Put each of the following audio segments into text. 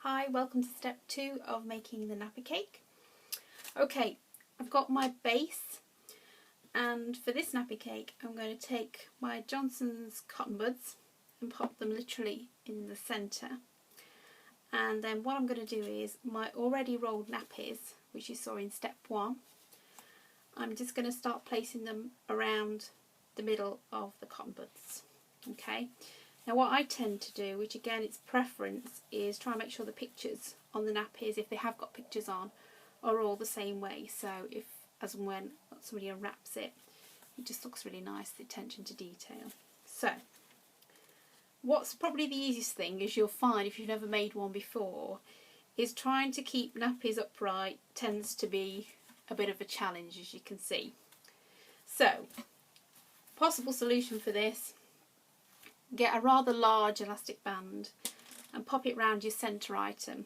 Hi, welcome to step 2 of making the nappy cake. Okay, I've got my base, and for this nappy cake I'm going to take my Johnson's cotton buds and pop them literally in the centre. And then what I'm going to do is my already rolled nappies, which you saw in step 1, I'm just going to start placing them around the middle of the cotton buds. Okay. Now what I tend to do, which again it's preference, is try and make sure the pictures on the nappies, if they have got pictures on, are all the same way. So if, as and when somebody unwraps it, it just looks really nice, the attention to detail. So what's probably the easiest thing, as you'll find if you've never made one before, is trying to keep nappies upright tends to be a bit of a challenge, as you can see. So possible solution for this: get a rather large elastic band and pop it round your centre item,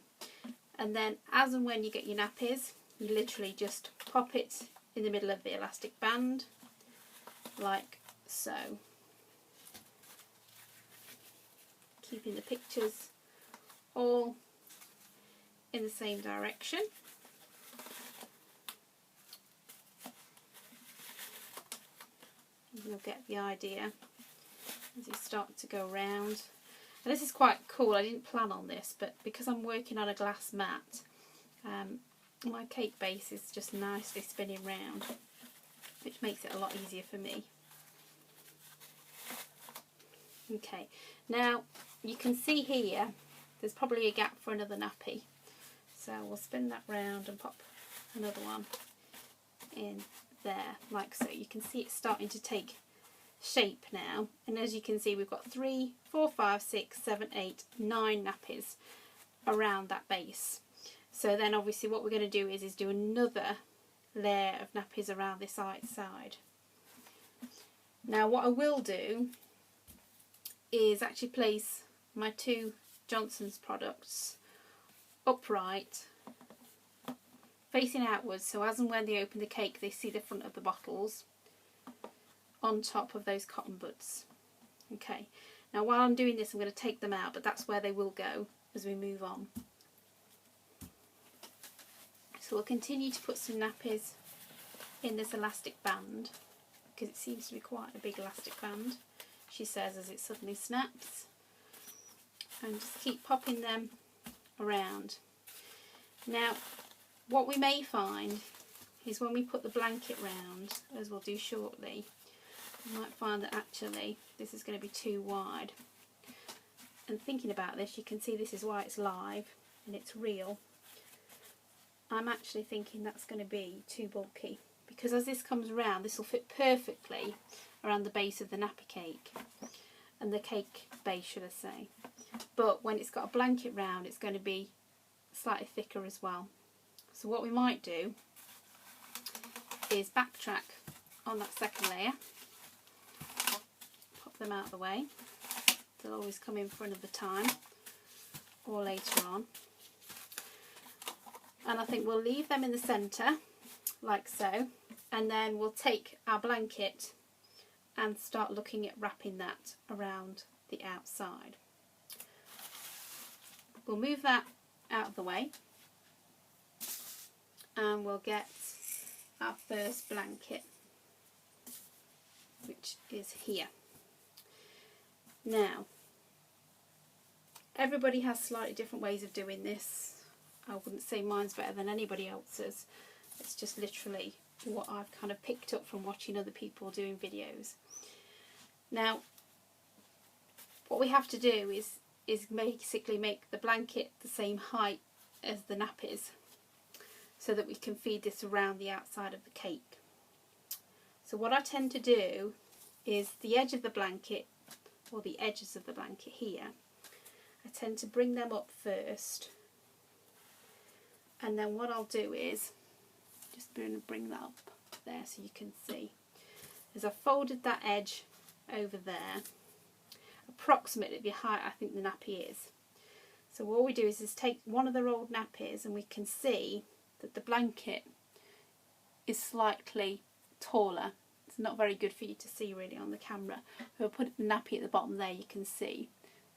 and then as and when you get your nappies, you literally just pop it in the middle of the elastic band like so, keeping the pictures all in the same direction. You'll get the idea as you start to go round. And this is quite cool, I didn't plan on this, but because I'm working on a glass mat, my cake base is just nicely spinning round, which makes it a lot easier for me. Okay, now you can see here there's probably a gap for another nappy, so we'll spin that round and pop another one in there like so. You can see it's starting to take shape now, and as you can see we've got 3, 4, 5, 6, 7, 8, 9 nappies around that base. So then obviously what we're going to do is do another layer of nappies around this side. Now what I will do is actually place my 2 Johnson's products upright, facing outwards, so as and when they open the cake they see the front of the bottles on top of those cotton buds. Okay, now while I'm doing this I'm going to take them out, but that's where they will go as we move on. So we'll continue to put some nappies in this elastic band, because it seems to be quite a big elastic band, she says as it suddenly snaps, and just keep popping them around. Now what we may find is when we put the blanket round, as we'll do shortly, you might find that actually this is going to be too wide. And thinking about this, you can see this is why it's live and it's real. I'm actually thinking that's going to be too bulky, because as this comes around this will fit perfectly around the base of the nappy cake, and the cake base should I say, but when it's got a blanket round it's going to be slightly thicker as well. So what we might do is backtrack on that second layer, pop them out of the way, they'll always come in for another time or later on, and I think we'll leave them in the centre like so, and then we'll take our blanket and start looking at wrapping that around the outside. We'll move that out of the way and we'll get our first blanket, which is here. Now everybody has slightly different ways of doing this. I wouldn't say mine's better than anybody else's, it's just literally what I've kind of picked up from watching other people doing videos. Now what we have to do is basically make the blanket the same height as the nappies, so that we can feed this around the outside of the cake. So what I tend to do is the edge of the blanket, or the edges of the blanket here, I tend to bring them up first, and then what I'll do is just bring that up there so you can see, is I've folded that edge over there approximately the height I think the nappy is. So what we do is take one of the rolled nappies, and we can see that the blanket is slightly taller. It's not very good for you to see really on the camera. We'll put the nappy at the bottom there, you can see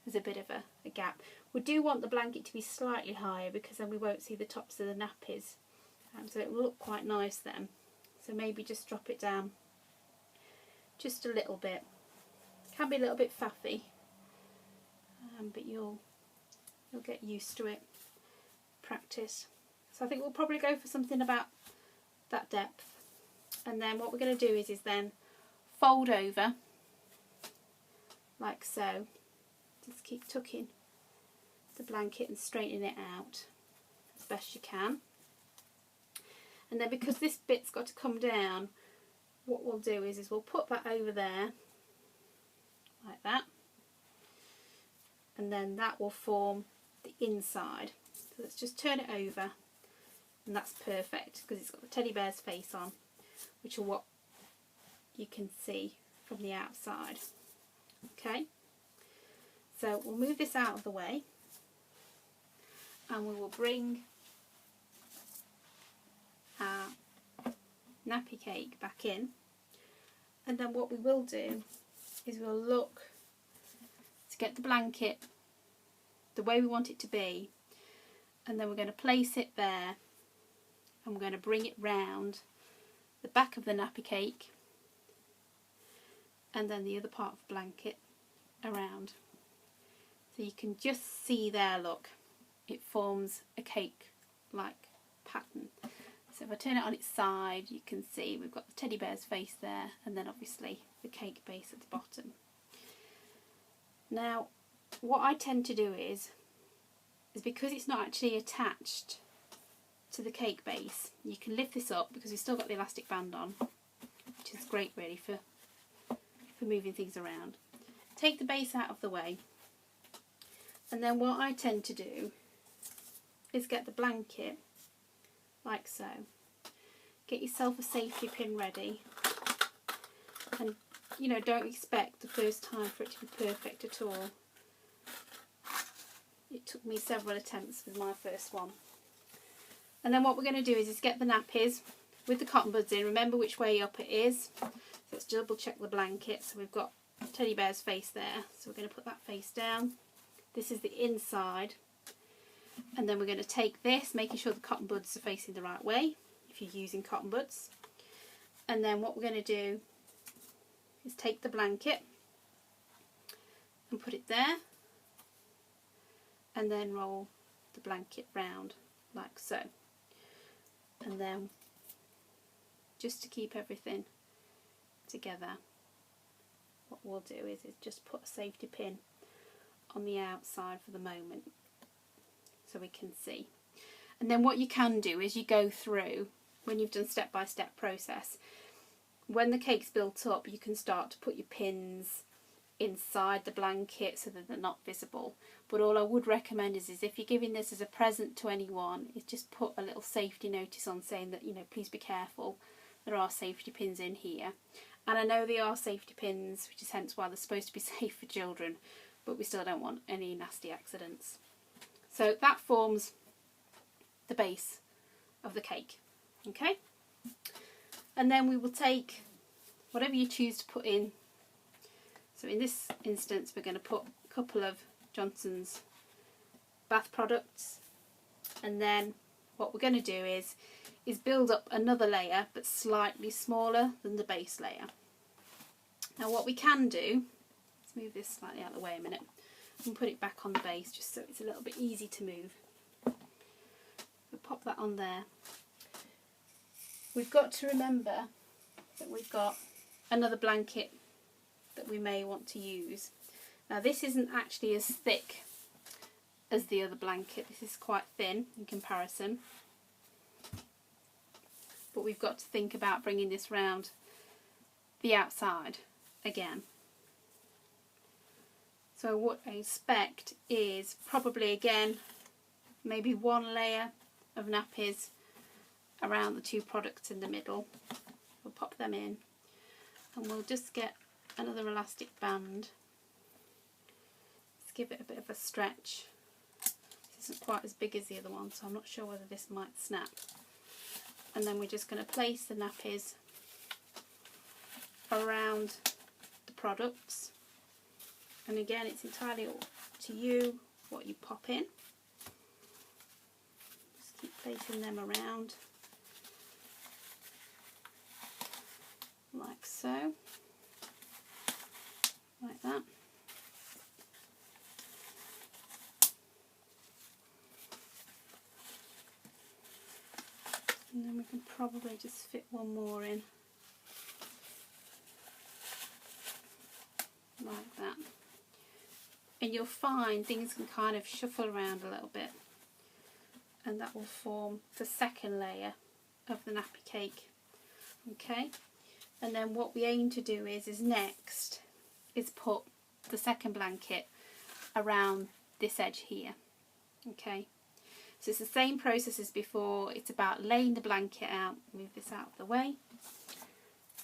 there's a bit of a gap. We do want the blanket to be slightly higher because then we won't see the tops of the nappies. So it will look quite nice then. So maybe just drop it down just a little bit. Can be a little bit faffy, but you'll get used to it. Practice. So I think we'll probably go for something about that depth. And then what we're going to do is then fold over like so. Just keep tucking the blanket and straightening it out as best you can. And then because this bit's got to come down, what we'll do is we'll put that over there like that, and then that will form the inside. So let's just turn it over, and that's perfect because it's got the teddy bear's face on, which is what you can see from the outside. Okay, so we'll move this out of the way, and we will bring our nappy cake back in, and then what we will do is we'll look to get the blanket the way we want it to be, and then we're going to place it there, and we're going to bring it round the back of the nappy cake and then the other part of the blanket around. So you can just see there, look, it forms a cake like pattern. So if I turn it on its side, you can see we've got the teddy bear's face there, and then obviously the cake base at the bottom. Now what I tend to do is because it's not actually attached to the cake base, you can lift this up because we've still got the elastic band on, which is great really for moving things around. Take the base out of the way, and then what I tend to do is get the blanket like so. Get yourself a safety pin ready, and you know, don't expect the first time for it to be perfect at all. It took me several attempts with my first one. And then what we're going to do is get the nappies with the cotton buds in. Remember which way up it is. So let's double check the blanket. So we've got teddy bear's face there, so we're going to put that face down. This is the inside, and then we're going to take this, making sure the cotton buds are facing the right way if you're using cotton buds. And then what we're going to do is take the blanket and put it there, and then roll the blanket round like so. And then just to keep everything together, what we'll do is just put a safety pin on the outside for the moment so we can see. And then what you can do is you go through, when you've done step-by-step process, when the cake's built up, you can start to put your pins inside the blanket so that they're not visible. But all I would recommend is if you're giving this as a present to anyone, is just put a little safety notice on saying that, you know, please be careful, there are safety pins in here. And I know they are safety pins, which is hence why they're supposed to be safe for children, but we still don't want any nasty accidents. So that forms the base of the cake. Okay, and then we will take whatever you choose to put in. So in this instance we're going to put a couple of Johnson's bath products, and then what we're going to do is build up another layer but slightly smaller than the base layer. Now what we can do, let's move this slightly out of the way a minute and put it back on the base just so it's a little bit easy to move. We'll pop that on there. We've got to remember that we've got another blanket that we may want to use. Now this isn't actually as thick as the other blanket, this is quite thin in comparison, but we've got to think about bringing this round the outside again. So what I expect is probably again maybe one layer of nappies around the two products in the middle. We'll pop them in, and we'll just get another elastic band. Let's give it a bit of a stretch. This isn't quite as big as the other one, so I'm not sure whether this might snap. And then we're just going to place the nappies around the products, and again it's entirely up to you what you pop in. Just keep placing them around like so, like that. And then we can probably just fit one more in, like that. And you'll find things can kind of shuffle around a little bit, and that will form the second layer of the nappy cake. Okay, and then what we aim to do is next is put the second blanket around this edge here. Okay, so it's the same process as before. It's about laying the blanket out, move this out of the way,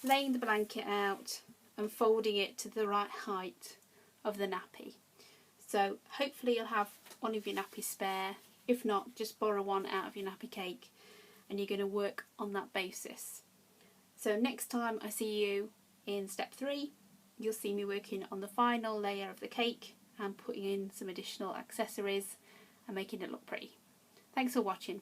laying the blanket out and folding it to the right height of the nappy. So hopefully you'll have one of your nappies spare. If not, just borrow one out of your nappy cake, and you're going to work on that basis. So next time I see you in step 3, you'll see me working on the final layer of the cake and putting in some additional accessories and making it look pretty. Thanks for watching.